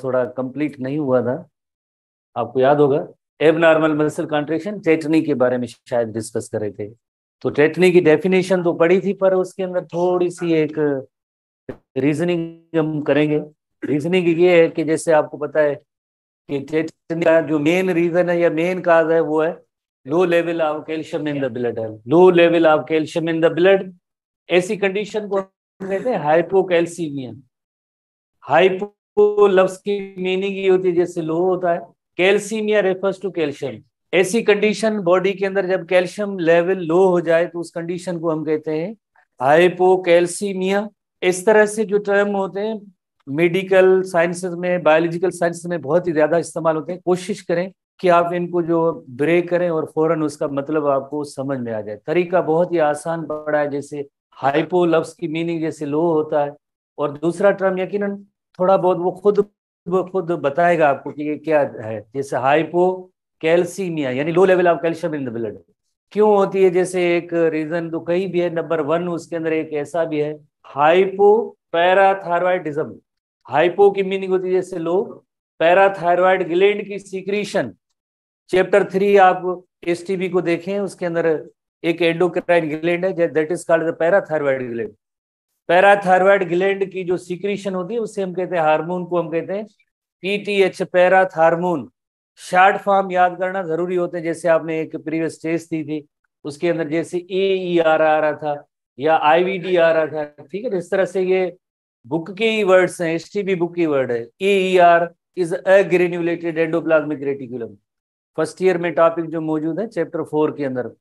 थोड़ा कंप्लीट नहीं हुआ था, आपको याद होगा। एबनॉर्मल मसल कॉन्ट्रैक्शन, टेटनी के बारे में शायद डिस्कस कर रहे थे। तो टेटनी की डेफिनेशन तो पढ़ी थी, पर उसके अंदर थोड़ी सी एक रीजनिंग हम करेंगे। रीजनिंग ये है कि जैसे आपको पता है कि टेटनी का जो मेन रीजन है या मेन काज है वो है low level of calcium in the blood है। Low level of calcium in the blood, ऐसी कंडीशन को कहते हैं हाइपोकैल्सीमिया। हाइपो लफ्ज की मीनिंग ये होती है जैसे लो होता है, कैल्सीमिया रेफर्स टू कैल्शियम। ऐसी कंडीशन बॉडी के अंदर जब कैल्शियम लेवल लो हो जाए तो उस कंडीशन को हम कहते हैं हाइपोकैल्सीमिया। इस तरह से जो टर्म होते हैं मेडिकल साइंसेस में, बायोलॉजिकल साइंसेस में बहुत ही ज्यादा इस्तेमाल होते हैं। कोशिश करें कि आप इनको जो ब्रेक करें और फौरन उसका मतलब आपको समझ में आ जाए। तरीका बहुत ही आसान पड़ा है। जैसे हाइपो लफ्ज की मीनिंग जैसे लो होता है, और दूसरा टर्म यकीनन थोड़ा बहुत वो खुद बताएगा आपको कि ये क्या है। जैसे हाइपो कैल्सीमिया यानी लो level of calcium in the blood क्यों होती है। जैसे एक रीजन तो कहीं भी है, नंबर 1 उसके अंदर एक ऐसा भी है हाइपो पैराथायरॉयडिज्म। हाइपो की मीनिंग होती है जैसे लो, पैराथायरॉयड ग्लैंड की सीक्रीशन। चैप्टर 3 आप एसटीबी को देखें, उसके अंदर एक एंडोक्राइन ग्लैंड है that is called the parathyroid gland. Parathyroid gland की जो सीक्रीशन होती है उससे हम कहते हैं हार्मोन को हम कहते हैं पीटीएच, पैराथार्मोन। शॉर्ट फॉर्म याद करना जरूरी होते हैं। जैसे आपने एक प्रीवियस टेस्ट दी थी उसके अंदर जैसे AER आ रहा था या IVD आ रहा था, ठीक है। इस तरह से ये बुक के ही वर्ड्स हैं, एसटीबी बुक की वर्ड है। AER is agranulated endoplasmic reticulum. First year में टॉपिक जो मौजूद है चैप्टर 4 के अंदर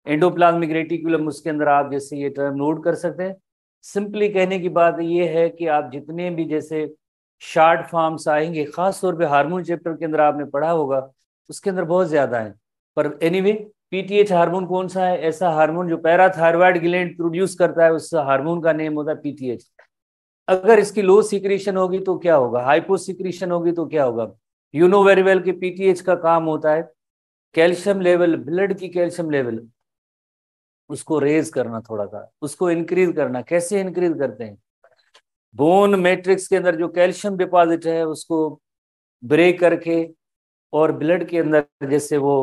एंडोप्लाज्मिक रेटिकुलम, उसके अंदर आप जैसे ये टर्म नोट कर सकते हैं। सिंपली कहने की बात ये है कि आप जितने भी जैसे शॉर्ट फॉर्म्स आएंगे, खास तौर पे हार्मोन चैप्टर के अंदर आपने पढ़ा होगा, उसके अंदर बहुत ज्यादा है। पर एनीवे पीटीएच हार्मोन कौन सा है? ऐसा हार्मोन जो पैराथायरॉयड ग्लैंड प्रोड्यूस करता है, उस हार्मोन का नेम होता है पीटीएच। अगर इसकी लो सिक्रीशन होगी तो क्या होगा, हाइपो सिक्रीशन होगी तो क्या होगा। यू नो वेरी वेल कि पीटीएच का काम होता है कैल्शियम लेवल, ब्लड की कैल्शियम लेवल उसको रेज करना, थोड़ा सा उसको इंक्रीज करना। कैसे इंक्रीज करते हैं? बोन मैट्रिक्स के अंदर जो कैल्शियम डिपॉजिट है उसको ब्रेक करके और ब्लड के अंदर जैसे वो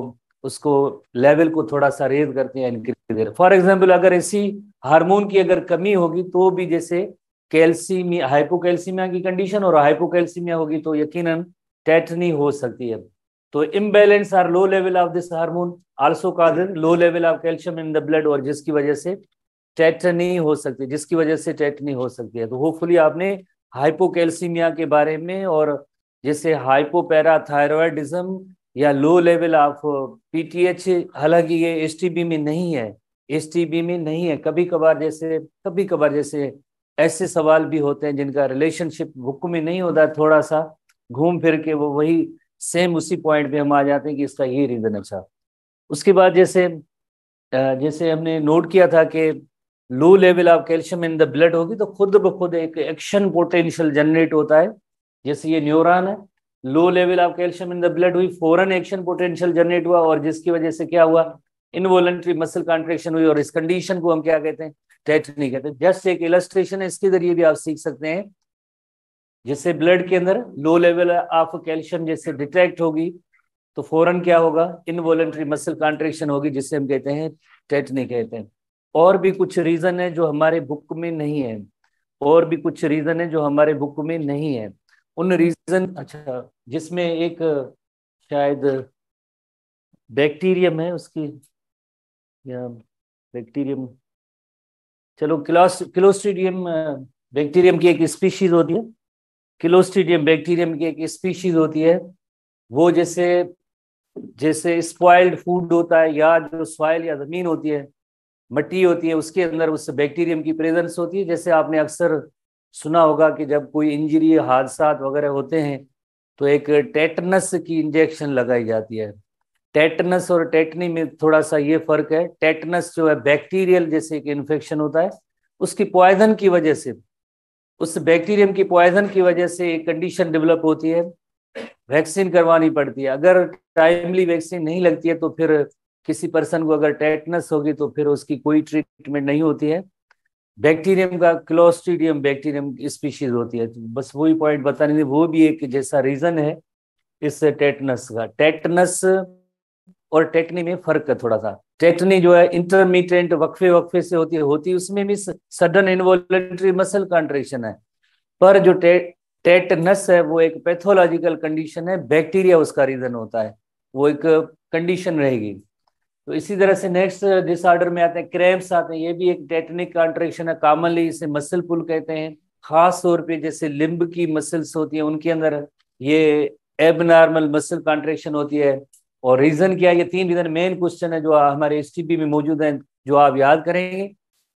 उसको लेवल को थोड़ा सा रेज करते हैं, इंक्रीज। फॉर एग्जांपल अगर इसी हार्मोन की अगर कमी होगी तो भी जैसे कैल्सीमिया, हाइपोकैल्सीमिया की कंडीशन और हाइपोकैल्सीमिया होगी तो यकीनन टेटनी हो सकती है। तो imbalance or low level of this hormone also causes low level of calcium in the blood, और जिसकी वजह से टेटनी हो सकती है, जिसकी वजह से टेटनी हो सकती है। तो होपफुली आपने हाइपोकैल्सीमिया के बारे में और जैसे हाइपोपैराथायरॉयडिज्म या लो लेवल ऑफ पीटीएच, हालांकि ये एसटीबी में नहीं है, एसटीबी में नहीं है। कभी कभार जैसे ऐसे सवाल भी होते हैं जिनका रिलेशनशिप बुक में नहीं होता, थोड़ा सा घूम फिर के वो वही सेम उसी पॉइंट पे हम आ जाते हैं कि इसका ये रीजन। अच्छा, उसके बाद जैसे जैसे हमने नोट किया था कि लो level of calcium in the blood होगी तो खुद ब खुद एक एक्शन पोटेंशियल जनरेट होता है। जैसे ये न्यूरॉन है, low level of calcium in the blood हुई, फौरन एक्शन पोटेंशियल जनरेट हुआ, और जिसकी वजह से क्या हुआ, इनवॉलंटरी मसल कॉन्ट्रेक्शन हुई, और इस कंडीशन को हम क्या कहते हैं, टेटनी कहते हैं। जस्ट एक इलस्ट्रेशन है, इसके जरिए भी आप सीख सकते हैं। जैसे ब्लड के अंदर लो लेवल ऑफ कैल्शियम जैसे डिटेक्ट होगी तो फौरन क्या होगा, इनवॉलंटरी मसल कॉन्ट्रेक्शन होगी, जिससे हम कहते हैं टेटनी कहते हैं। और भी कुछ रीजन है जो हमारे बुक में नहीं है, और भी कुछ रीजन है जो हमारे बुक में नहीं है। उन रीजन, अच्छा, जिसमें एक शायद बैक्टीरियम है उसकी, या बैक्टीरियम, चलो क्लोस्ट्रीडियम बैक्टीरियम की एक स्पीशीज होती है। क्लोस्ट्रीडियम बैक्टीरियम की एक स्पीशीज होती है। वो जैसे जैसे स्पॉइल्ड फूड होता है, या जो सॉइल या जमीन होती है, मिट्टी होती है, उसके अंदर उस बैक्टीरियम की प्रेजेंस होती है। जैसे आपने अक्सर सुना होगा कि जब कोई इंजरी, हादसा वगैरह होते हैं तो एक टेटनस की इंजेक्शन लगाई जाती है। टेटनस और टेटनी में थोड़ा सा ये फर्क है। टेटनस जो है बैक्टीरियल जैसे एक इन्फेक्शन होता है, उसकी पॉइजन की वजह से, उस बैक्टीरियम की पॉइजन की वजह से एक कंडीशन डेवलप होती है, वैक्सीन करवानी पड़ती है। अगर टाइमली वैक्सीन नहीं लगती है तो फिर किसी पर्सन को अगर टेटनस होगी तो फिर उसकी कोई ट्रीटमेंट नहीं होती है। बैक्टीरियम का क्लोस्ट्रीडियम बैक्टीरियम स्पीशीज होती है। तो बस वही पॉइंट बताने थे, वो भी एक जैसा रीजन है इस टेटनस का। टेटनस और टेटनी में फर्क है थोड़ा सा। टेटनी जो है इंटरमीडिएट वक्फे वक्फे से होती है, उसमें भी सडन इनवॉल्युंटरी मसल कॉन्ट्रेक्शन है। पर जो टेटनस है वो एक पैथोलॉजिकल कंडीशन है, बैक्टीरिया उसका रीजन होता है, वो एक कंडीशन रहेगी। तो इसी तरह से नेक्स्ट डिसऑर्डर में आते हैं क्रैम्प्स आते हैं, ये भी एक टेटनिक कॉन्ट्रेक्शन है, कॉमनली इसे मसल पुल कहते हैं। खास तौर पे जैसे लिम्ब की मसल्स होती है उनके अंदर ये एबनॉर्मल मसल कॉन्ट्रेक्शन होती है। और रीजन क्या है, ये 3 रीजन मेन क्वेश्चन है जो हमारे एसटीपी में मौजूद है, जो आप याद करेंगे।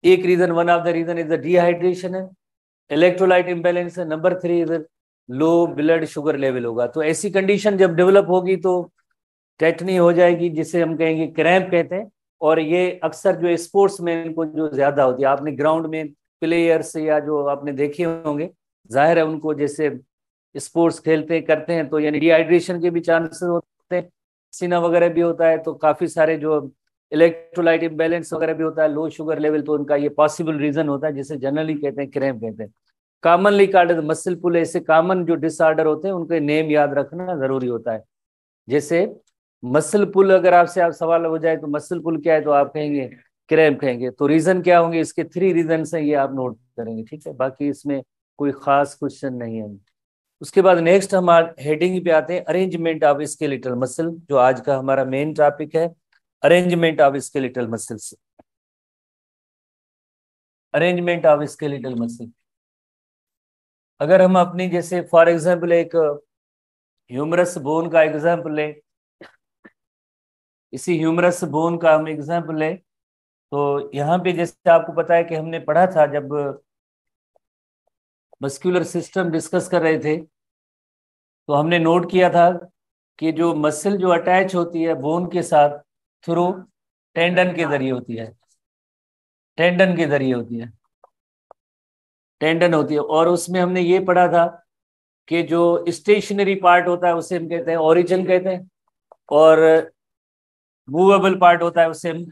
एक reason, one of the reason is the dehydration है, इलेक्ट्रोलाइट इम्बैलेंस है, नंबर 3 इधर लो ब्लड शुगर लेवल होगा। तो ऐसी कंडीशन जब डेवलप होगी तो टेटनी हो जाएगी, जिसे हम कहेंगे क्रैम्प कहते हैं। और ये अक्सर जो स्पोर्ट्स मैन को जो ज्यादा होती है, आपने ग्राउंड में प्लेयर्स या जो आपने देखे होंगे, जाहिर है उनको जैसे स्पोर्ट्स खेलते करते हैं तो यानी डिहाइड्रेशन के भी चांसेस होते हैं, सीना वगैरह भी होता है, तो काफी सारे जो इलेक्ट्रोलाइट इम्बैलेंस वगैरह भी होता है, लो शुगर लेवल, तो उनका ये पॉसिबल रीजन होता है जिसे जनरली कहते हैं क्रैम्प कहते हैं। कॉमनली कॉल्ड मसल पुल। ऐसे कॉमन जो डिसऑर्डर होते हैं उनके नेम याद रखना जरूरी होता है। जैसे मसल पुल, अगर आपसे आप सवाल हो जाए तो मसल पुल क्या है, तो आप कहेंगे क्रैम्प कहेंगे। तो रीजन क्या होंगे, इसके 3 रीजन है, ये आप नोट करेंगे, ठीक है। बाकी इसमें कोई खास क्वेश्चन नहीं है। उसके बाद नेक्स्ट हम हेडिंग पे आते हैं, अरेंजमेंट ऑफ स्केलेटल मसल, जो आज का हमारा मेन टॉपिक है, arrangement of skeletal muscles. Arrangement of skeletal muscle, अगर हम अपनी जैसे फॉर एग्जांपल एक ह्यूमरस बोन का एग्जांपल लें, इसी ह्यूमरस बोन का हम एग्जांपल लें, तो यहाँ पे जैसे आपको पता है कि हमने पढ़ा था जब मस्कुलर सिस्टम डिस्कस कर रहे थे, तो हमने नोट किया था कि जो मसल जो अटैच होती है बोन के साथ थ्रू टेंडन के जरिए होती है, टेंडन के जरिए होती है, टेंडन होती है। और उसमें हमने ये पढ़ा था कि जो स्टेशनरी पार्ट होता है उसे हम कहते हैं ओरिजिन कहते हैं, और मूवेबल पार्ट होता है उसे हम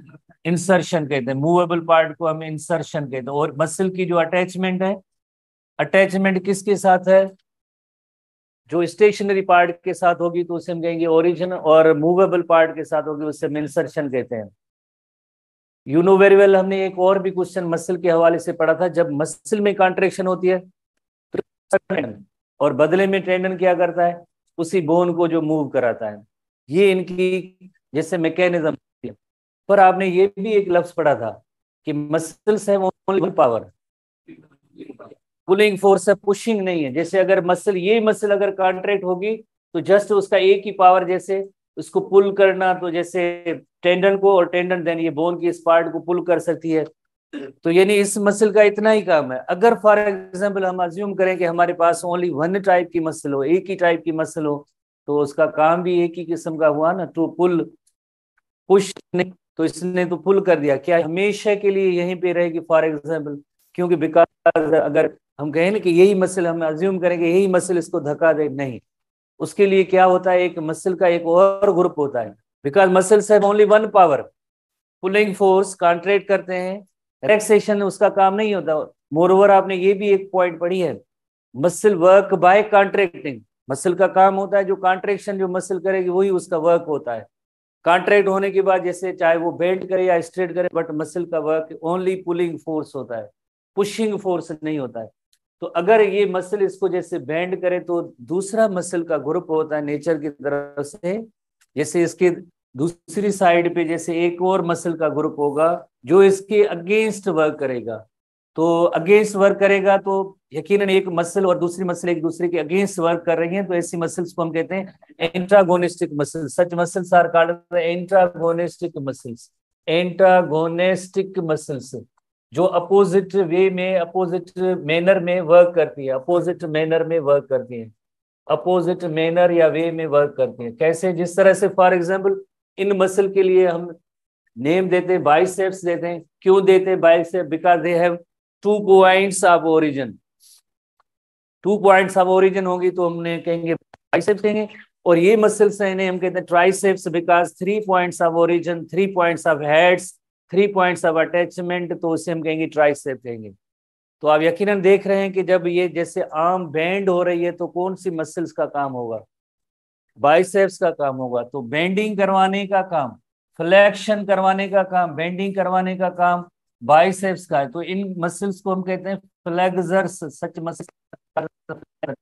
इंसर्शन कहते हैं, मूवेबल पार्ट को हम इंसर्शन कहते हैं। और मसल की जो अटैचमेंट है, अटैचमेंट किसके साथ है, जो स्टेशनरी पार्ट के साथ होगी तो उसे हम कहेंगे ओरिजिन, और मूवेबल पार्ट के साथ होगी उसे हम इंसर्शन कहते हैं। यू नो वेरी वेल, हमने एक और भी क्वेश्चन मसल के हवाले से पढ़ा था, जब मसल में कॉन्ट्रेक्शन होती है और बदले में टेंडन क्या करता है, उसी बोन को जो मूव कराता है, ये इनकी जैसे मैकेनिज्म। पर आपने ये भी एक लफ्ज पढ़ा था कि मसल्स है ओनली पावर, पुलिंग फोर्स है, पुशिंग नहीं है। जैसे अगर मसल, ये मसल अगर कॉन्ट्रैक्ट होगी तो जस्ट उसका एक ही पावर, जैसे उसको पुल करना, तो जैसे टेंडन को, और टेंडन देन ये बोन की इस पार्ट को पुल कर सकती है। तो यानी इस मसल का इतना ही काम है। अगर फॉर एग्जांपल हम अज्यूम करें कि हमारे पास ओनली वन टाइप की मसल हो, एक ही टाइप की मसल हो, तो उसका काम भी एक ही किस्म का हुआ ना, तो पुल पुश नहीं, तो इसने तो पुल कर दिया, क्या हमेशा के लिए यहीं पे रहेगी फॉर एग्जांपल, क्योंकि बिकॉज अगर हम कहें ना कि यही मसल, हम अज्यूम करेंगे यही मसल इसको धक्का दे, नहीं, उसके लिए क्या होता है, एक मसल का एक और ग्रुप होता है, because muscles have only one power, pulling force contract करते हैं, रिलैक्सेशन उसका काम नहीं होता। मोरओवर आपने ये भी एक पॉइंट पढ़ी है, muscle work by contracting, muscle का काम होता है जो कॉन्ट्रैक्शन जो मसल करेगी वही उसका वर्क होता है। कॉन्ट्रैक्ट होने के बाद जैसे चाहे वो बेंड करे या स्ट्रेट करे, बट मसल का वर्क ओनली पुलिंग फोर्स होता है, पुशिंग फोर्स नहीं होता है। तो अगर ये मसल इसको जैसे बेंड करे तो दूसरा मसल का ग्रुप होता है नेचर की तरफ से, जैसे इसके दूसरी साइड पे जैसे एक और मसल का ग्रुप होगा जो इसके अगेंस्ट वर्क करेगा। तो अगेंस्ट वर्क करेगा तो यकीनन एक मसल और दूसरी मसल एक दूसरे के अगेंस्ट वर्क कर रही हैं, तो ऐसी मसल्स को हम कहते हैं antagonistic muscles. Such muscles are called antagonistic muscles, antagonistic muscles, जो अपोजिट वे में, अपोजिट मैनर में वर्क करती है, अपोजिट मैनर में वर्क करती है, अपोजिट मैनर या वे में वर्क करती है। कैसे, जिस तरह से फॉर एग्जांपल इन मसल के लिए हम नेम देते हैं, बाइसेप्स देते हैं। क्यों देते हैं bicep, because they have 2 points of origin, 2 points of origin होगी तो हमने कहेंगे बाइसेप्स कहेंगे। और ये मसल्स हैं, इन्हें हम कहते हैं triceps, because 3 points of origin, 3 points of heads, 3 points of attachment, तो उसे हम कहेंगे ट्राइसेप कहेंगे। तो आप यकीनन देख रहे हैं कि जब ये जैसे आर्म बेंड हो रही है तो कौन सी मसल्स का काम होगा, बाइसेप्स का काम होगा। तो बेंडिंग करवाने का काम, फ्लेक्शन करवाने का काम, बेंडिंग करवाने का काम बाइसेप्स का है। तो इन मसल्स को हम कहते हैं फ्लेक्सर्स, सच मसल।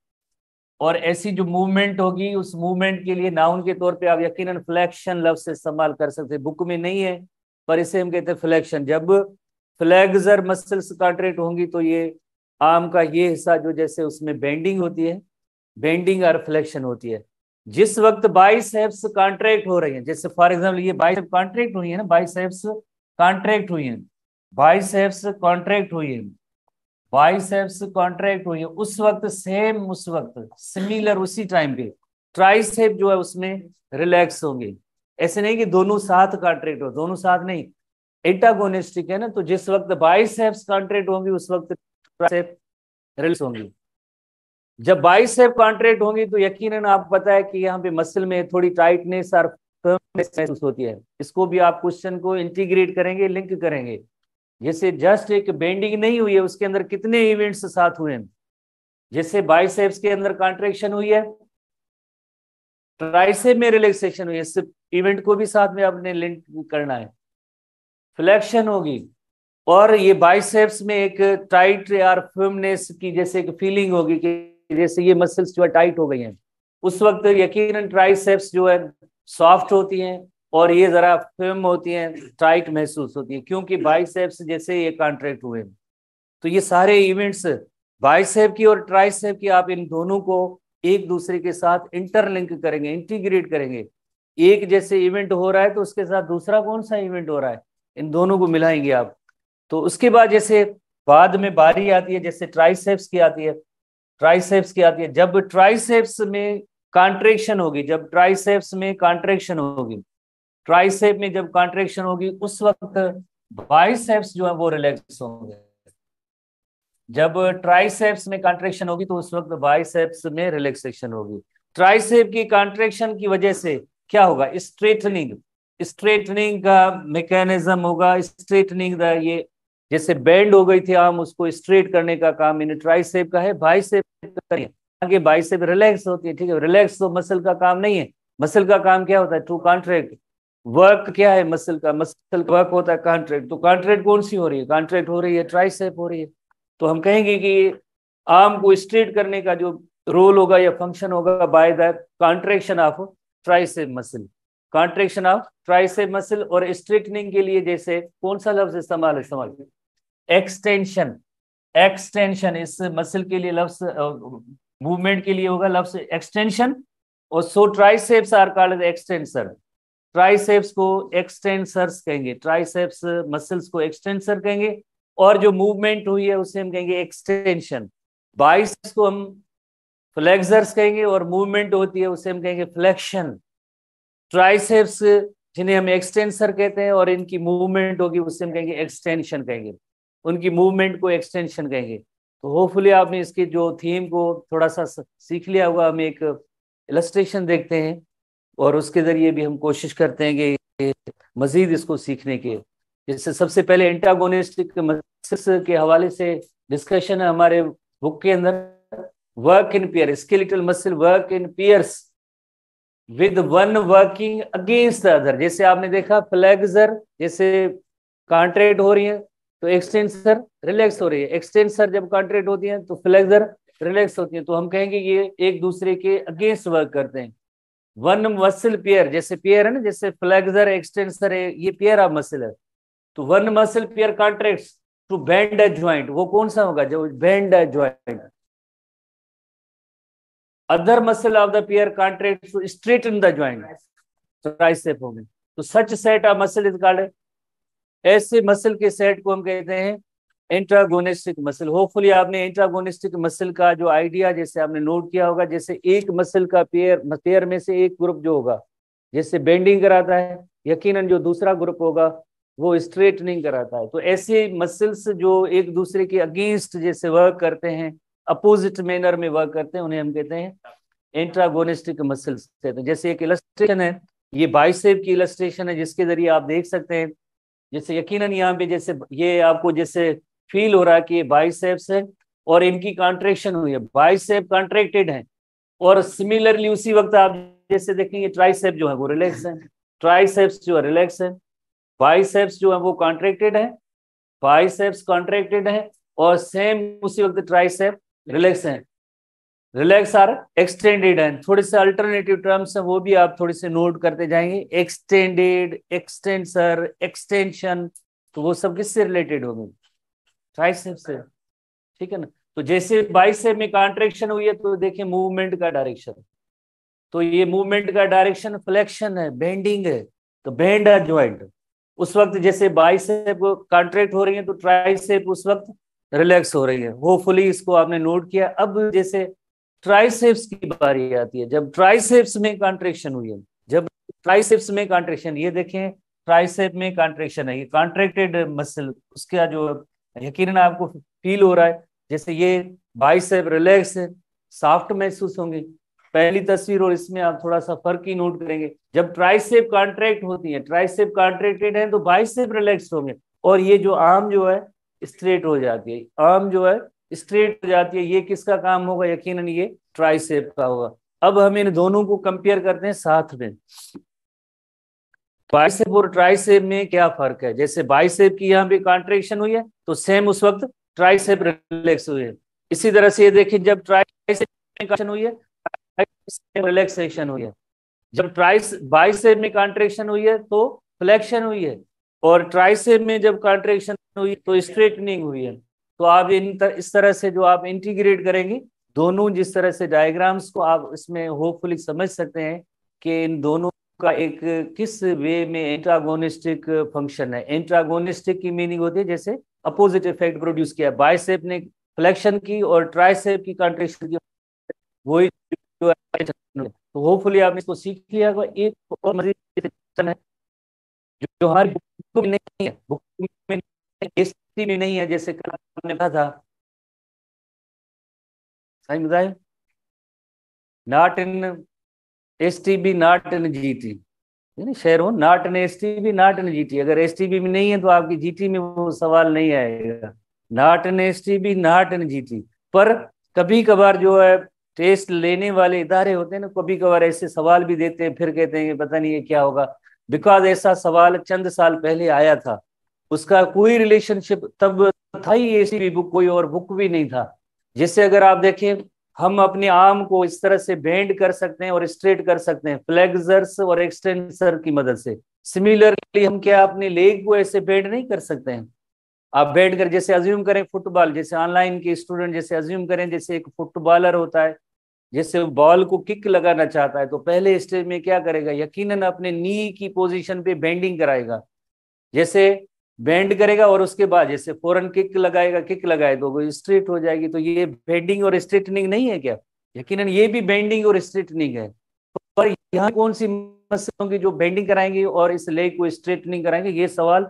और ऐसी जो मूवमेंट होगी उस मूवमेंट के लिए नाउन के तौर पे आप यकीनन फ्लेक्शन लफ्ज से इस्तेमाल कर सकते हैं, बुक में नहीं है पर इसे हम कहते हैं फ्लेक्शन। जब फ्लेक्सर मसल्स कॉन्ट्रैक्ट होंगी तो ये आर्म का ये हिस्सा जो जैसे उसमें बेंडिंग होती है, बेंडिंग और फ्लेक्शन होती है। जिस वक्त बाइसेप्स कॉन्ट्रैक्ट हो रही है, जैसे फॉर एग्जांपल ये बाइसेप कॉन्ट्रैक्ट हुई है ना, बाइसेप्स कॉन्ट्रैक्ट हुई है, बाइसेप्स कॉन्ट्रैक्ट हुई है, बाइसेप्स कॉन्ट्रैक्ट हुई है, उस वक्त सेम, उस वक्त सिमिलर उसी टाइम पे ट्राइसेप जो है उसमें रिलैक्स होंगे। ऐसे नहीं कि दोनों साथ कॉन्ट्रैक्ट हो, दोनों साथ नहीं, एंटागोनिस्टिक है ना। तो जिस वक्त बाइसेप्स कॉन्ट्रैक्ट होंगी उस वक्त ट्राइसेप रिलैक्स होंगी। जब बाइसेप कॉन्ट्रैक्ट होंगी तो यकीनन आपको पता है कि यहाँ पे मसल में थोड़ी टाइटनेस और फर्मनेस महसूस होती है। इसको भी आप क्वेश्चन को इंटीग्रेट करेंगे, लिंक करेंगे। जैसे जस्ट एक बेंडिंग नहीं हुई है, उसके अंदर कितने इवेंट्स साथ हुए हैं। जैसे बाइसेप्स के अंदर कॉन्ट्रैक्शन हुई है, ट्राइसेप में रिलैक्सेशन हुई है, इस इवेंट को भी साथ में आपने लिंक करना है। फ्लेक्शन होगी और ये बाइसेप्स में एक टाइट या फर्मनेस की जैसे एक फीलिंग होगी कि जैसे ये मसल्स जो है टाइट हो गई हैं। उस वक्त यकीनन ट्राइसेप्स जो है सॉफ्ट होती हैं और ये जरा फर्म होती हैं, टाइट महसूस होती है, क्योंकि बाइसेप्स जैसे ये कॉन्ट्रैक्ट हुए। तो ये सारे इवेंट्स बाइसेप की और ट्राइसेप की, आप इन दोनों को एक दूसरे के साथ इंटरलिंक करेंगे, इंटीग्रेट करेंगे। एक जैसे इवेंट हो रहा है तो उसके साथ दूसरा कौन सा इवेंट हो रहा है, इन दोनों को मिलाएंगे आप। तो उसके बाद जैसे बाद में बारी आती है जैसे ट्राइसेप्स की आती है, ट्राइसेप्स की आती है। जब ट्राइसेप्स में कॉन्ट्रैक्शन होगी, जब ट्राइसेप्स में कॉन्ट्रैक्शन होगी, ट्राइसेप में जब कॉन्ट्रैक्शन होगी उस वक्त बाइसेप्स जो है वो रिलैक्स होंगे। जब ट्राइसेप्स में कॉन्ट्रैक्शन होगी तो उस वक्त बाइसेप्स में रिलैक्सेशन होगी। ट्राइसेप की कॉन्ट्रैक्शन की वजह से क्या होगा, स्ट्रेटनिंग, स्ट्रेटनिंग का मैकेनिज्म होगा। स्ट्रेटनिंग द ये जैसे बेंड हो गई थी आर्म, उसको स्ट्रेट करने का काम इन ट्राइसेप का है, बाइसेप आगे बाइसेप रिलैक्स होती है। ठीक है, रिलैक्स तो मसल का काम नहीं है। मसल का काम क्या होता है, टू कॉन्ट्रैक्ट। वर्क क्या है मसल का, मसल वर्क होता है कॉन्ट्रैक्ट। तो कॉन्ट्रैक्ट कौन सी हो रही है, कॉन्ट्रैक्ट हो रही है ट्राइसेप हो रही है। तो हम कहेंगे कि आर्म को स्ट्रेट करने का जो रोल होगा या फंक्शन होगा by the contraction of tricep muscle, contraction of tricep muscle. और स्ट्रेटनिंग के लिए जैसे कौन सा लफ्ज इस्तेमाल एक्सटेंशन, एक्सटेंशन इस मसल के लिए लफ्ज, मूवमेंट के लिए होगा लफ्ज एक्सटेंशन। और so triceps are called extensor, triceps को एक्सटेंसर्स कहेंगे, ट्राइसेप्स मसल्स को एक्सटेंसर कहेंगे। और जो मूवमेंट हुई है उसे हम कहेंगे एक्सटेंशन। बाइसेप्स को हम फ्लेक्सर्स कहेंगे और मूवमेंट होती है उसे हम कहेंगे फ्लेक्शन। ट्राइसेप्स जिन्हें हम एक्सटेंसर कहते हैं और इनकी मूवमेंट होगी उसे हम कहेंगे एक्सटेंशन कहेंगे, उनकी मूवमेंट को एक्सटेंशन कहेंगे। तो होपफुली आपने इसकी जो थीम को थोड़ा सा सीख लिया होगा। हम एक इलस्ट्रेशन देखते हैं और उसके जरिए भी हम कोशिश करते हैं कि मजीद इसको सीखने के। जैसे सबसे पहले एंटागोनिस्टिक मसल्स के हवाले से डिस्कशन है हमारे बुक के अंदर। Work in pair, skeletal muscle work in pairs with one working against the other. जैसे आपने देखा फ्लेक्सर जैसे कॉन्ट्रैक्ट हो रही है तो एक्सटेंसर रिलैक्स हो रही है, एक्सटेंसर जब कॉन्ट्रैक्ट होती है तो फ्लेक्सर रिलैक्स होती है। तो हम कहेंगे ये एक दूसरे के अगेंस्ट वर्क करते हैं। वन मसल पेयर, जैसे पेयर है ना, जैसे फ्लेक्सर एक्सटेंसर है, ये पेयर ऑफ मसल है। तो one muscle pair contracts to bend a joint, वो कौन सा होगा जो bend a joint. Other muscle of the pair contracts to straighten the joint, tricep हो गई। तो such set of muscle is called, ऐसे मसल के सेट को हम कहते हैं इंट्रागोनिस्टिक मसल। होपफुली आपने इंट्रागोनिस्टिक मसल का जो आइडिया जैसे आपने नोट किया होगा, जैसे एक मसल का पेयर में से एक ग्रुप जो होगा जैसे बेंडिंग कराता है, यकीनन जो दूसरा ग्रुप होगा वो स्ट्रेटनिंग कराता है। तो ऐसे मसल्स जो एक दूसरे के अगेंस्ट जैसे वर्क करते हैं, अपोजिट मैनर में वर्क करते हैं, उन्हें हम कहते हैं इंट्रागोनिस्टिक मसल्स कहते हैं। जैसे एक इलस्ट्रेशन है, ये बाइसेप की इलस्ट्रेशन है जिसके जरिए आप देख सकते हैं जैसे यकीनन यहाँ पे जैसे ये आपको जैसे फील हो रहा है कि ये बाइसेप्स है और इनकी कॉन्ट्रेक्शन हुई है, बाइसेप कॉन्ट्रैक्टेड है। और सिमिलरली उसी वक्त आप जैसे देखेंगे ट्राइसेप जो है वो रिलैक्स है, ट्राइसेप्स जो है रिलैक्स है, बाइसेप्स जो है वो कॉन्ट्रैक्टेड है, बाइसेप्स कॉन्ट्रैक्टेड है, और सेम उसी वक्त ट्राइसेप रिलैक्स है, रिलैक्स आर एक्सटेंडेड है। थोड़े से अल्टरनेटिव टर्म्स हैं वो भी आप थोड़े से नोट करते जाएंगे, एक्सटेंडेड, एक्सटेंसर, एक्सटेंशन, तो वो सब किससे रिलेटेड होंगे, ट्राइसेप से, ठीक है ना। तो जैसे बाइसेप में कॉन्ट्रैक्शन हुई है तो देखिए मूवमेंट का डायरेक्शन, तो ये मूवमेंट का डायरेक्शन फ्लेक्शन है, बेंडिंग है, तो बेंड है ज्वाइंट। उस वक्त जैसे बाइसेप कॉन्ट्रैक्ट हो रही है तो ट्राइसेप उस वक्त रिलैक्स हो रही है। होपफुली इसको आपने नोट किया। अब जैसे ट्राइसेप्स की बारी आती है, जब ट्राइसेप्स में कॉन्ट्रैक्शन हुई है, जब ट्राइसेप्स में कॉन्ट्रैक्शन, ये देखें ट्राइसेप में कॉन्ट्रैक्शन है, ये कॉन्ट्रैक्टेड मसल, उसका जो यकीनन आपको फील हो रहा है जैसे ये बाइसेप रिलैक्स है, सॉफ्ट महसूस होंगे। पहली तस्वीर और इसमें आप थोड़ा सा फर्क ही नोट करेंगे, जब ट्राइसेप कॉन्ट्रैक्ट होती है, ट्राइसेप कॉन्ट्रैक्टेड है तो बाइसेप रिलैक्स होंगे, और ये जो आर्म जो है स्ट्रेट हो जाती है, आर्म जो है स्ट्रेट हो जाती है। ये किसका काम होगा, यकीनन ये ट्राइसेप का होगा। अब हम इन दोनों को कंपेयर करते हैं साथ में, बाइसेप और ट्राइसेप में क्या फर्क है। जैसे बाइसेप की यहाँ पे कॉन्ट्रैक्शन हुई है तो सेम उस वक्त ट्राइसेप रिलैक्स हुई है। इसी तरह से ये देखिए जब ट्राइसेप में कॉन्ट्रैक्शन हुई है, रिलैक्सेशन हुई है, जब ट्राइस बाइसेप में कॉन्ट्रैक्शन हुई है तो फ्लेक्शन हुई है, और ट्राइसेप में जब कॉन्ट्रैक्शन हुई तो स्ट्रेटनिंग हुई है। तो आप इस तरह से जो आप इंटीग्रेट करेंगे दोनों, जिस तरह से डायग्राम्स को आप इसमें होपफुली समझ सकते हैं कि इन दोनों का एक किस वे में एंटागोनिस्टिक फंक्शन है। एंटागोनिस्टिक की मीनिंग होती है जैसे अपोजिट इफेक्ट प्रोड्यूस किया, बाइसेप ने फ्लेक्शन की और ट्राइसेप की कॉन्ट्रैक्शन की, वही तो होपफुली आपने इसको सीख लिया होगा। एक और मजीद है जो हमारी बुक में नहीं है, बुक में एसटी में नहीं है, जैसे कल आपने कहा था, सही बताया, not in STB not in GT, share हो not in STB not in GT. अगर एसटीबी में नहीं है तो आपकी जीटी में वो सवाल नहीं आएगा, not in STB not in GT. पर कभी कभार जो है टेस्ट लेने वाले इदारे होते हैं ना, कभी कभार ऐसे सवाल भी देते हैं, फिर कहते हैं कि पता नहीं ये क्या होगा, बिकॉज ऐसा सवाल चंद साल पहले आया था, उसका कोई रिलेशनशिप तब था ही एसटीबी बुक, कोई और बुक भी नहीं था। जैसे अगर आप देखें हम अपने आर्म को इस तरह से बेंड कर सकते हैं और स्ट्रेट कर सकते हैं फ्लेक्सर्स और एक्सटेंसर की मदद से। सिमिलरली हम क्या अपने लेग को ऐसे बेंड नहीं कर सकते हैं। आप बेंड कर, जैसे अज्यूम करें फुटबॉल, जैसे ऑनलाइन के स्टूडेंट जैसे अज्यूम करें जैसे एक फुटबॉलर होता है, जैसे बॉल को किक लगाना चाहता है तो पहले स्टेज में क्या करेगा, यकीनन अपने नी की पोजीशन पे बेंडिंग कराएगा, जैसे बेंड करेगा और उसके बाद जैसे फौरन किक लगाएगा, किक लगाए तो वो स्ट्रेट हो जाएगी। तो ये बेंडिंग और स्ट्रेटनिंग नहीं है क्या, यकीनन ये भी बेंडिंग और स्ट्रेटनिंग है। पर यहाँ कौन सी मसले होंगी जो बेंडिंग कराएंगे और इस लेग को स्ट्रेटनिंग कराएंगे, ये सवाल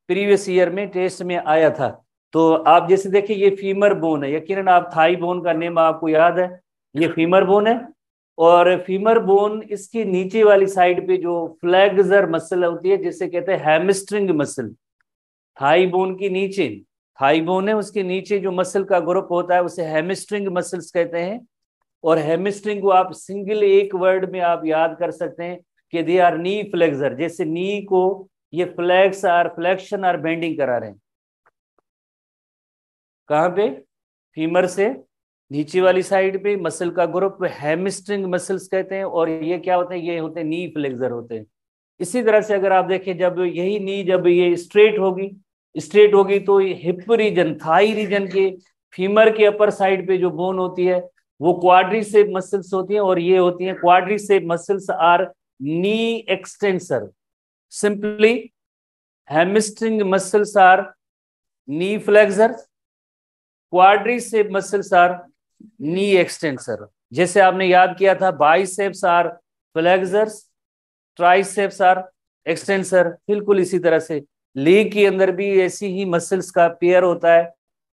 प्रीवियस ईयर में टेस्ट में आया था। तो आप जैसे देखिए ये फीमर बोन है, यकीनन आप थाई बोन का नेम आपको याद है, ये फीमर बोन है, और फीमर बोन इसकी नीचे वाली साइड पे जो फ्लैगजर मसल होती है जिसे कहते हैं हैमस्ट्रिंग मसल, थाई बोन की नीचे, थाई बोन है उसके नीचे जो मसल का ग्रुप होता है उसे हैमस्ट्रिंग मसल्स कहते हैं। और हैमस्ट्रिंग को आप सिंगल एक वर्ड में आप याद कर सकते हैं कि दे आर नी फ्लेक्सर, जैसे नी को ये flex or flexion or bending करा रहे हैं, कहाँ पे, फीमर से नीचे वाली साइड पे मसल का ग्रुप हैमस्ट्रिंग मसल्स कहते हैं, और ये क्या होते हैं, ये होते हैं नी फ्लेक्सर होते हैं। इसी तरह से अगर आप देखें जब यही नी जब ये स्ट्रेट होगी, स्ट्रेट होगी तो ये हिप रीजन, थाई रीजन के फीमर के अपर साइड पे जो बोन होती है वो क्वाड्रिसेप मसल्स होती हैं, और ये होती हैं quadricep muscles or knee extensor. Simply hamstring muscles or knee flexor, quadricep muscles or knee extensor. जैसे आपने याद किया था biceps or flexors, triceps or extensor, बिल्कुल इसी तरह से लेग के अंदर भी ऐसी ही मसल्स का पेयर होता है,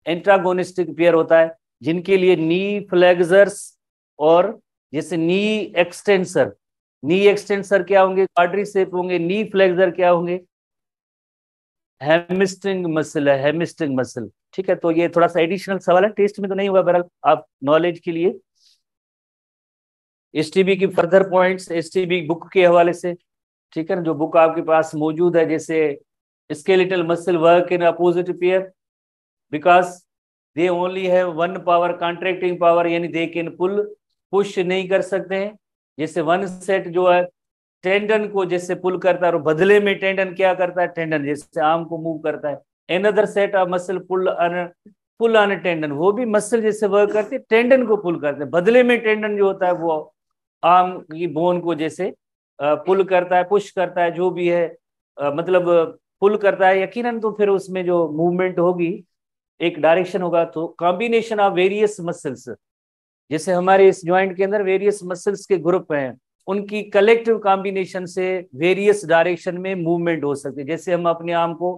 एंटागोनिस्टिक पेयर होता है, जिनके लिए नी फ्लेक्सर्स और जैसे नी एक्सटेंसर, नी एक्सटेंसर क्या होंगे, क्वाड्रिसेप होंगे, नी फ्लेक्सर क्या होंगे, हैमस्ट्रिंग मसल है, हैमस्ट्रिंग मसल। ठीक है, तो ये थोड़ा सा एडिशनल सवाल है, टेस्ट में तो नहीं हुआ, बहरहाल आप नॉलेज के लिए। एसटीबी की फर्दर पॉइंट्स एसटीबी बुक के हवाले से, ठीक है ना, जो बुक आपके पास मौजूद है, जैसे skeletal muscle work in opposite pair because they only have one power, contracting power, यानी दे कैन पुल, पुश नहीं कर सकते हैं। जैसे वन सेट जो है टेंडन को जैसे पुल करता है, और बदले में टेंडन क्या करता है, टेंडन जैसे आर्म को मूव करता है। Another set of muscle pull on tendon, वो भी मसल जैसे वर्क करती है, टेंडन को पुल करते हैं, बदले में टेंडन जो होता है वो आर्म की बोन को जैसे पुल करता है, पुश करता है, जो भी है मतलब पुल करता है यकीनन। तो फिर उसमें जो मूवमेंट होगी, एक डायरेक्शन होगा, तो कॉम्बिनेशन ऑफ वेरियस मसल्स, जैसे हमारे इस ज्वाइंट के अंदर वेरियस मसल्स के ग्रुप हैं, उनकी कलेक्टिव कॉम्बिनेशन से वेरियस डायरेक्शन में मूवमेंट हो सकती है। जैसे हम अपने आर्म को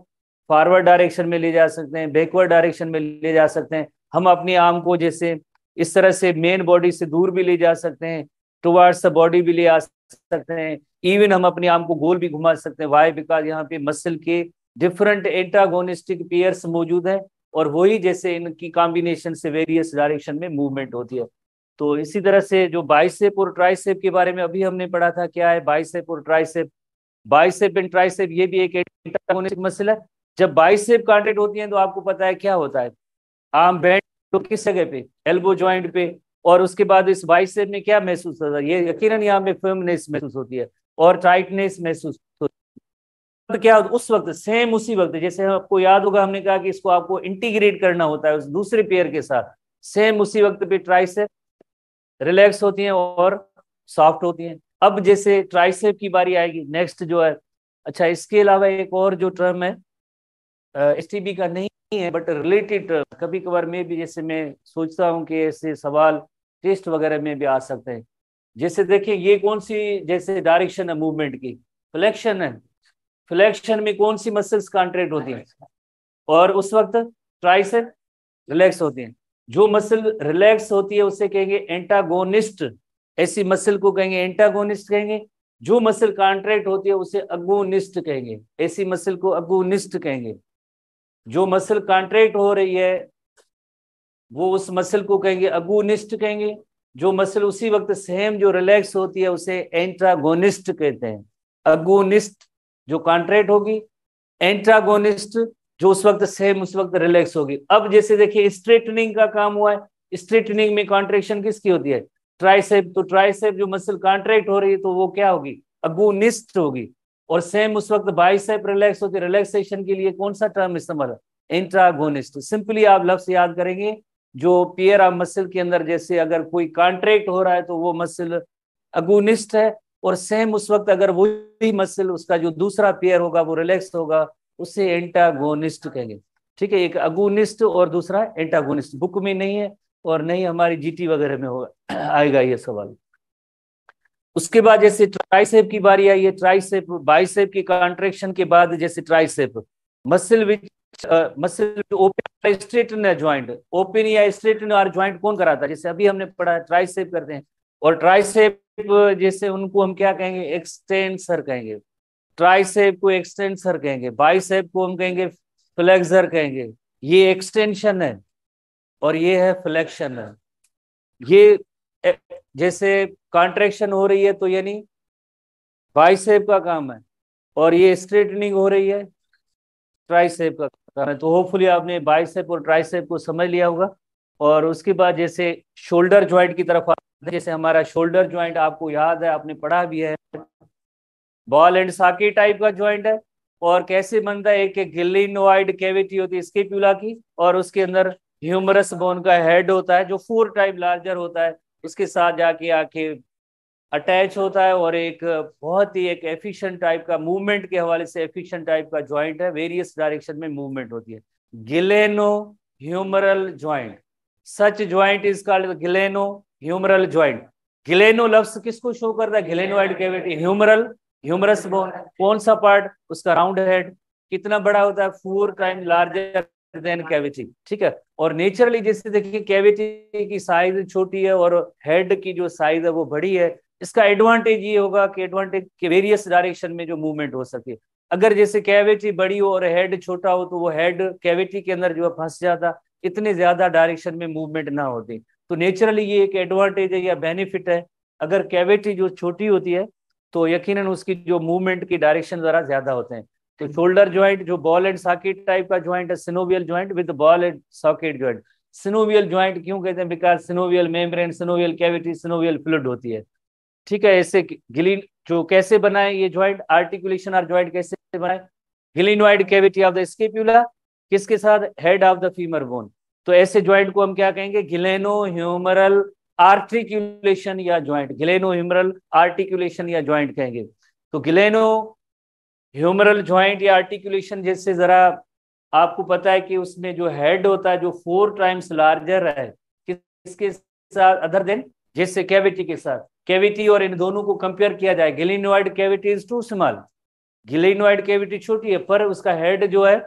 फॉरवर्ड डायरेक्शन में ले जा सकते हैं, बैकवर्ड डायरेक्शन में ले जा सकते हैं, हम अपने आर्म को जैसे इस तरह से मेन बॉडी से दूर भी ले जा सकते हैं, टुवर्ड्स द बॉडी भी ले आ सकते हैं, इवन हम अपने आर्म को गोल भी घुमा सकते हैं। वाई? बिकॉज यहाँ पे मसल के डिफरेंट एंटागोनिस्टिक पेयर्स मौजूद है, और वही जैसे इनकी कॉम्बिनेशन से वेरियस डायरेक्शन में मूवमेंट होती है। तो इसी तरह से जो बाइसेप और ट्राइसेप के बारे में अभी हमने पढ़ा था, क्या है बाइसेप और ट्राइसेप? बाइसेप एंड ट्राइसेप ये भी एक एंटागोनिस्टिक मसल है। जब बाइसेप कॉन्ट्रैक्ट होती है तो आपको पता है क्या होता है, आर्म बेंड तो किस जगह पे, एल्बो जॉइंट पे, और उसके बाद इस बाइसेप में क्या महसूस होता है, ये यकीनन यहाँ में फर्मनेस महसूस होती है और टाइटनेस महसूस होती है। तो क्या होता है उस वक्त, सेम उसी वक्त, जैसे आपको याद होगा हमने कहा कि इसको आपको इंटीग्रेट करना होता है उस दूसरे पेयर के साथ, सेम उसी वक्त पे ट्राइसेप रिलैक्स होती हैं और सॉफ्ट होती हैं। अब जैसे ट्राइसेप की बारी आएगी नेक्स्ट जो है। अच्छा, इसके अलावा एक और जो टर्म है, एसटीबी का नहीं है बट रिलेटेड, कभी कभार में भी जैसे मैं सोचता हूँ कि ऐसे सवाल टेस्ट वगैरह में भी आ सकते हैं। जैसे देखिए ये कौन सी जैसे डायरेक्शन है मूवमेंट की, फ्लेक्शन है, फ्लेक्शन में कौन सी मसल्स कॉन्ट्रैक्ट होती हैं, और उस वक्त ट्राइसेप रिलैक्स होती हैं। जो मसल रिलैक्स होती है उसे कहेंगे एंटागोनिस्ट, ऐसी मसल को कहेंगे एंटागोनिस्ट कहेंगे। जो मसल कॉन्ट्रैक्ट होती है उसे अगोनिस्ट कहेंगे, ऐसी मसल को अगोनिस्ट कहेंगे। जो मसल कॉन्ट्रैक्ट हो रही है वो उस मसल को कहेंगे अगोनिस्ट कहेंगे। जो मसल उसी वक्त सेम जो रिलैक्स होती है उसे एंटागोनिस्ट कहते हैं। अगोनिस्ट जो कॉन्ट्रैक्ट होगी, एंटागोनिस्ट जो उस वक्त सेम उस वक्त रिलैक्स होगी। अब जैसे देखिए स्ट्रेटनिंग का काम हुआ है, स्ट्रेटनिंग में कॉन्ट्रैक्शन किसकी होती है, ट्राइसेप। तो ट्राइसेप जो मसल कॉन्ट्रैक्ट हो रही है तो वो क्या होगी, अगोनिस्ट होगी। और सेम उस वक्त बाइसेप रिलैक्स होती है, रिलैक्सेशन के लिए कौन सा टर्म इस्तेमाल है, एंटागोनिस्ट। सिंपली आप लफ्ज याद करेंगे, जो पेयर ऑफ मसल के अंदर जैसे अगर कोई कॉन्ट्रैक्ट हो रहा है तो वो मसल अगोनिस्ट है, और सेम उस वक्त अगर वही मसल उसका जो दूसरा पेयर होगा वो रिलैक्स होगा, उसे एंटागोनिस्ट कहेंगे। ठीक है, एक अगोनिस्ट और दूसरा एंटागोनिस्ट। बुक में नहीं है और नहीं हमारी जीटी वगैरह में होगा, आएगा ये सवाल। उसके बाद जैसे ट्राइसेप की बारी आई है, ट्राइसेप बाइसेप की कॉन्ट्रैक्शन के बाद जैसे tricep muscle which muscle open straighten joint, open या स्ट्रेटन और ज्वाइंट कौन कराता है, जैसे अभी हमने पढ़ा ट्राइसेप करते हैं। और ट्राइसेप जैसे उनको हम क्या कहेंगे, एक्सटेंसर कहेंगे। ट्राइसेप को एक्सटेंसर कहेंगे, बाइसेप को हम कहेंगे फ्लेक्सर कहेंगे। ये एक्सटेंशन है और ये है फ्लेक्शन है। ये जैसे कॉन्ट्रैक्शन हो रही है तो यानी बाइसेप का काम है, और ये स्ट्रेटनिंग हो रही है ट्राइसेप का काम है। तो होपफुली आपने बाइसेप और ट्राइसेप को समझ लिया होगा। और उसके बाद जैसे शोल्डर ज्वाइंट की तरफ आते हैं, जैसे हमारा शोल्डर ज्वाइंट आपको याद है, आपने पढ़ा भी है, बॉल एंड साकी टाइप का ज्वाइंट है। और कैसे बनता है, एक गिलिनोइड कैविटी होती है स्केपुला की, और उसके अंदर ह्यूमरस बोन का हेड होता है जो 4 टाइप लार्जर होता है, उसके साथ जाके आके अटैच होता है। और एक बहुत ही एक एफिशिएंट टाइप का मूवमेंट के हवाले से एफिशिएंट टाइप का ज्वाइंट है, वेरियस डायरेक्शन में मूवमेंट होती है। Gleno humeral joint, such joint is called gleno humeral joint. Gleno लफ्ज किसको शो करता है, glenoid cavity, humeral humerus bone कौन सा पार्ट, उसका राउंड हेड कितना बड़ा होता है, 4 टाइम लार्जर देन कैविटी। ठीक है, और नेचुरली जैसे देखिए कैविटी की साइज छोटी है और हेड की जो साइज है वो बड़ी है। इसका एडवांटेज ये होगा कि एडवांटेज के वेरियस डायरेक्शन में जो मूवमेंट हो सके। अगर जैसे कैविटी बड़ी हो और हेड छोटा हो तो वो हेड कैविटी के अंदर जो है फंस जाता, इतने ज्यादा डायरेक्शन में मूवमेंट ना होती। तो नेचुरली ये एक एडवांटेज है या बेनिफिट है। अगर कैविटी जो छोटी होती है तो यकीनन उसकी जो मूवमेंट की डायरेक्शन जरा ज्यादा होते हैं। तो शोल्डर ज्वाइंट जो बॉल एंड सॉकेट टाइप का ज्वाइंट है, synovial joint with ball and socket joint. Synovial joint क्यों कहते हैं? Because synovial membrane, synovial cavity, synovial fluid होती है। ठीक है। ऐसे गिलीन जो कैसे बनाए ये ज्वाइंट, आर्टिकुलेशन और ज्वाइंट कैसे बनाए? गिलिनोइड कैविटी ऑफ द स्केपुला किसके साथ? Head of the femur bone. तो ऐसे ज्वाइंट को हम क्या कहेंगे? गिलेनो ह्यूमरल आर्टिकुलेशन या ज्वाइंट, गिलेनो ह्यूमरल आर्टिकुलेशन या ज्वाइंट कहेंगे। तो गिलेनो ह्यूमरल ज्वाइंट या आर्टिकुलेशन जैसे जरा आपको पता है कि उसमें जो हेड होता है जो 4 टाइम्स लार्जर है किसके साथ अदर देन, जैसे कैविटी के साथ। कैविटी और इन दोनों को कंपेयर किया जाए, glenoid cavity is too small, glenoid cavity छोटी है पर उसका हेड जो है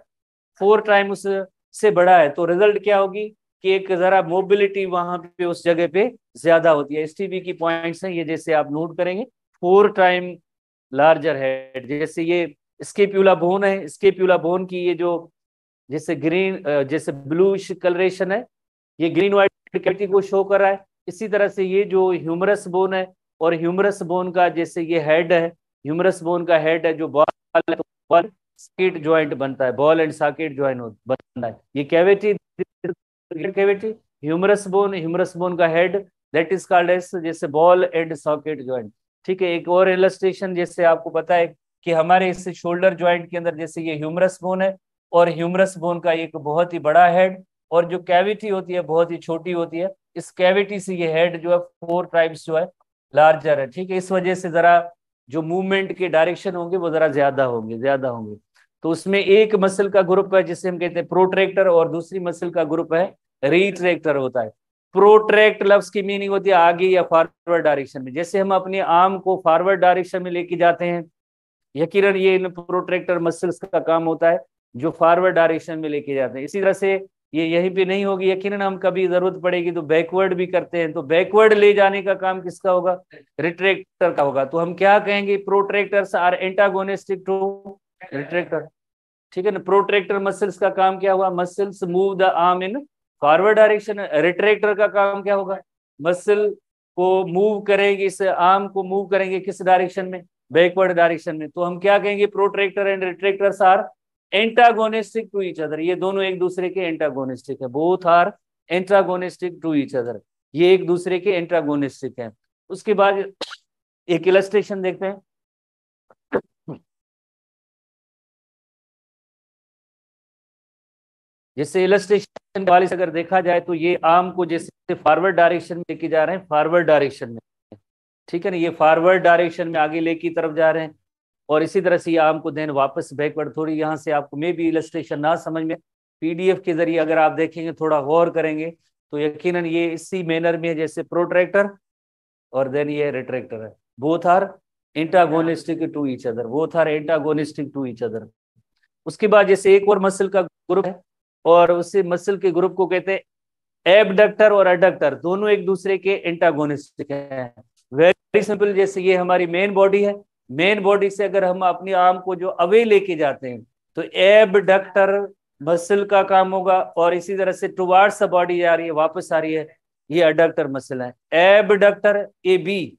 4 टाइम उससे बड़ा है। तो रिजल्ट क्या होगी कि एक जरा मोबिलिटी वहां पे उस जगह पे ज्यादा होती है। एसटीबी की पॉइंट्स हैं ये, जैसे आप नोट करेंगे 4 टाइम लार्जर हेड। जैसे ये स्केप्यूला बोन है, स्केप्यूला बोन की ये जो जैसे ग्रीन जैसे ब्लूइश कलरेशन है, ये ग्रीन व्हाइट कैविटी को शो कर रहा है। इसी तरह से ये जो ह्यूमरस बोन है, और ह्यूमरस बोन का जैसे ये हेड है, ह्यूमरस बोन का हेड है जो बॉल है, तो बॉल सॉकेट ज्वाइंट बनता है, बॉल एंड सॉकेट ज्वाइंट बनता है। ये कैविटी कैविटी ह्यूमरस बोन का head that is called as जैसे बॉल एंड सॉकेट ज्वाइंट। ठीक है। एक और इलस्ट्रेशन जैसे आपको पता है कि हमारे इस शोल्डर ज्वाइंट के अंदर जैसे ये ह्यूमरस बोन है और ह्यूमरस बोन का एक बहुत ही बड़ा हेड, और जो कैविटी होती है बहुत ही छोटी होती है। इस कैविटी से ये हेड जो है 4 टाइम्स जो है लार्जर है। ठीक है। इस वजह से जरा जो मूवमेंट के डायरेक्शन होंगे वो जरा ज्यादा होंगे। तो उसमें एक मसल का ग्रुप है जिसे हम कहते हैं प्रोट्रैक्टर, और दूसरी मसल का ग्रुप है रिट्रैक्टर होता है। प्रोट्रैक्ट लफ्ज की मीनिंग होती है आगे या फॉरवर्ड डायरेक्शन में। जैसे हम अपने आर्म को फॉरवर्ड डायरेक्शन में लेके जाते हैं, यकीनन ये इन प्रोट्रैक्टर मसल्स का काम होता है जो फॉरवर्ड डायरेक्शन में लेके जाते हैं। इसी तरह से ये यहीं पे नहीं होगी, यकीनन हम कभी जरूरत पड़ेगी तो बैकवर्ड भी करते हैं, तो बैकवर्ड ले जाने का काम किसका होगा? रिट्रैक्टर का होगा। तो हम क्या कहेंगे? प्रोट्रैक्टर्स आर एंटागोनिस्टिक टू रिट्रैक्टर। ठीक है ना। प्रोट्रैक्टर मसल्स का काम क्या हुआ? Muscles move the arm in forward direction. Retractor का काम क्या होगा? मसल को मूव करेंगे, इस आर्म को मूव करेंगे किस डायरेक्शन में? बैकवर्ड डायरेक्शन में। तो हम क्या कहेंगे? Protractor and retractors are antagonistic to each other. ये दोनों एक दूसरे के एंटागोनिस्टिक है, both are antagonistic to each other. ये एक दूसरे के एंटागोनिस्टिक है। उसके बाद एक इलस्ट्रेशन देखते हैं। जैसे इलस्ट्रेशन वाले से अगर देखा जाए तो ये आर्म को जैसे फॉरवर्ड डायरेक्शन में लेके जा रहे हैं, फॉरवर्ड डायरेक्शन में। ठीक है ना। ये फॉरवर्ड डायरेक्शन में आगे लेके की तरफ जा रहे हैं, और इसी तरह से ये आर्म को देन वापस बैकवर्ड। थोड़ी यहाँ से आपको मे भी इलस्ट्रेशन ना समझ में, पीडीएफ के जरिए अगर आप देखेंगे, थोड़ा गौर करेंगे तो यकीनन ये इसी मैनर में है जैसे प्रोट्रैक्टर और देन ये रिट्रैक्टर है। Both are antagonistic to each other, both are antagonistic to each other. उसके बाद जैसे एक और मसल का ग्रुप है, और उसी मसल के ग्रुप को कहते हैं एबडक्टर और अडक्टर। दोनों एक दूसरे के एंटागोनिस्टिक हैं। Very simple. जैसे ये हमारी मेन बॉडी है, मेन बॉडी से अगर हम अपनी आर्म को जो अवे लेके जाते हैं तो एबडक्टर मसल का काम होगा, और इसी तरह से टुवार्ड्स द बॉडी आ रही है, वापस आ रही है, ये अडक्टर मसल है। एबडक्टर ए बी,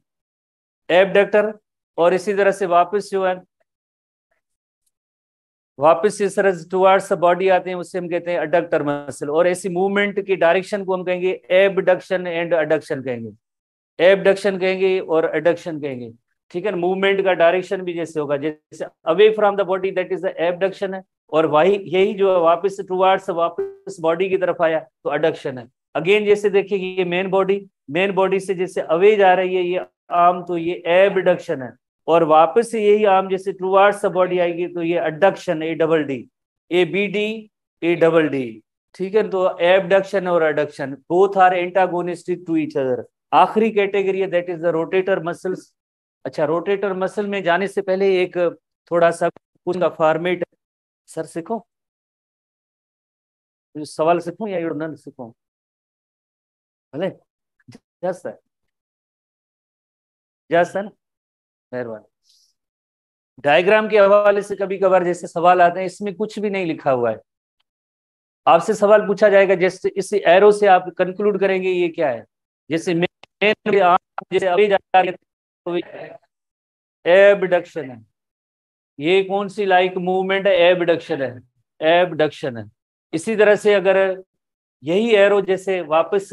एबडक्टर, और इसी तरह से वापस जो है वापस इस तरह टुवार्ड्स द बॉडी आते हैं, उससे हम कहते हैं अडक्टर मसल। और ऐसी मूवमेंट की डायरेक्शन को हम कहेंगे एबडक्शन एंड अडक्शन कहेंगे, एबडक्शन कहेंगे और अडक्शन कहेंगे। ठीक है ना। मूवमेंट का डायरेक्शन भी जैसे होगा, जैसे away from the body that is the abduction है, और वही यही जो है वापस टुवार्ड्स वापस बॉडी की तरफ आया तो अडक्शन है। अगेन जैसे देखिए ये मेन बॉडी से जैसे अवे जा रही है ये आर्म, तो ये एबडक्शन है, और वापस से यही आर्म जैसे टुवार्ड्स द बॉडी आएगी तो ये adduction, A double D, A B D, A double D. ठीक है। तो एबडक्शन और adduction both are antagonistic to each other. आखिरी कैटेगरी है that is the rotator muscles. अच्छा, रोटेटर मसल में जाने से पहले एक थोड़ा सा कुछ का फॉर्मेट सर सीखो, सवाल सीखूं या यूडनल सीखूं? भले जस्ट है, जस्ट है ना, मेहरबानी। डायग्राम के हवाले से कभी कभार जैसे सवाल आते हैं, इसमें कुछ भी नहीं लिखा हुआ है, आपसे सवाल पूछा जाएगा, जैसे इस एरो से आप कंक्लूड करेंगे ये क्या है, जैसे जैसे अभी तो एबडक्शन है, ये कौन सी लाइक मूवमेंट है, एबडक्शन है, एबडक्शन है। इसी तरह से अगर यही एरो जैसे वापस,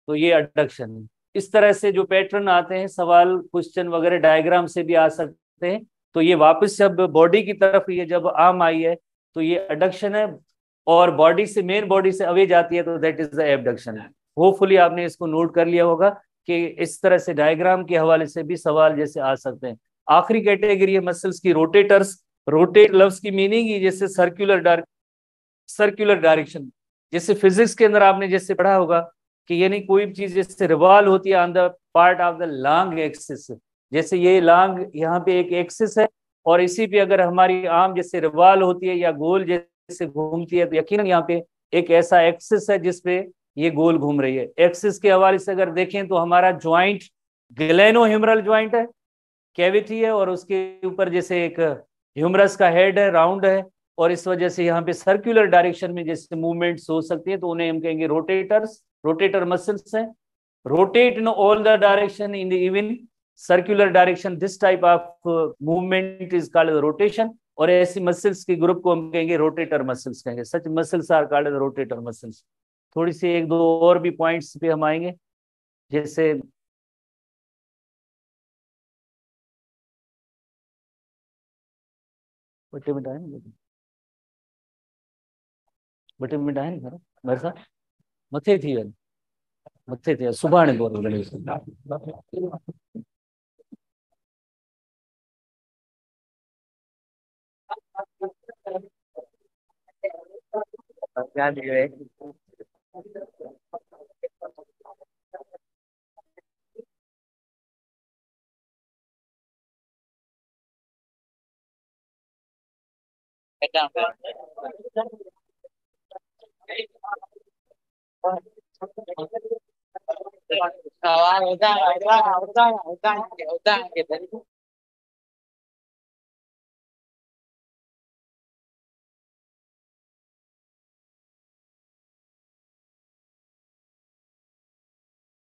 तो ये अडक्शन है। इस तरह से जो पैटर्न आते हैं सवाल क्वेश्चन वगैरह डायग्राम से भी आ सकते हैं। तो ये वापस जब बॉडी की तरफ ये जब आर्म आई है तो ये अडक्शन है, और बॉडी से मेन बॉडी से अवे जाती है तो that is the abduction. Hopefully आपने इसको नोट कर लिया होगा कि इस तरह से डायग्राम के हवाले से भी सवाल जैसे आ सकते हैं। आखिरी कैटेगरी है मसल्स की, रोटेटर्स। रोटेट लफ्ज की मीनिंग ही जैसे सर्कुलर डायरेक्शन। जैसे फिजिक्स के अंदर आपने जैसे पढ़ा होगा कि यानी कोई भी चीज जैसे रिवॉल्व होती है on the part of the long axis, जैसे ये लॉन्ग यहाँ पे एक एक्सिस है, और इसी पे अगर हमारी आर्म जैसे रिवॉल्व होती है या गोल जैसे घूमती है तो यकीनन यहाँ पे एक ऐसा एक्सिस है जिसपे ये गोल घूम रही है। एक्सिस के हवाले से अगर देखें तो हमारा ज्वाइंट ग्लेनोह्यूमरल ज्वाइंट है, कैविटी है, और उसके ऊपर जैसे एक ह्यूमरस का हेड है, राउंड है, और इस वजह से यहाँ पे सर्कुलर डायरेक्शन में जैसे मूवमेंट्स हो सकती है तो उन्हें हम कहेंगे रोटेटर्स, रोटेटर मसल्स हैं। Rotate in all the direction in the even circular direction, this type of movement is called rotation. और ऐसी मसल्स के ग्रुप को हम कहेंगे रोटेटर मसल्स कहेंगे। Such muscles are called rotator muscles. थोड़ी सी एक दो और भी पॉइंट्स पे हम आएंगे, जैसे बटे मिनट आए ना, बटे मिनट आए ना मेरे साथ मथे थी वञ, मथे ते सुभाणे बोल गणेश। क्या दिए है? होता है, होता है, होता है, होता है, होता है, होता है।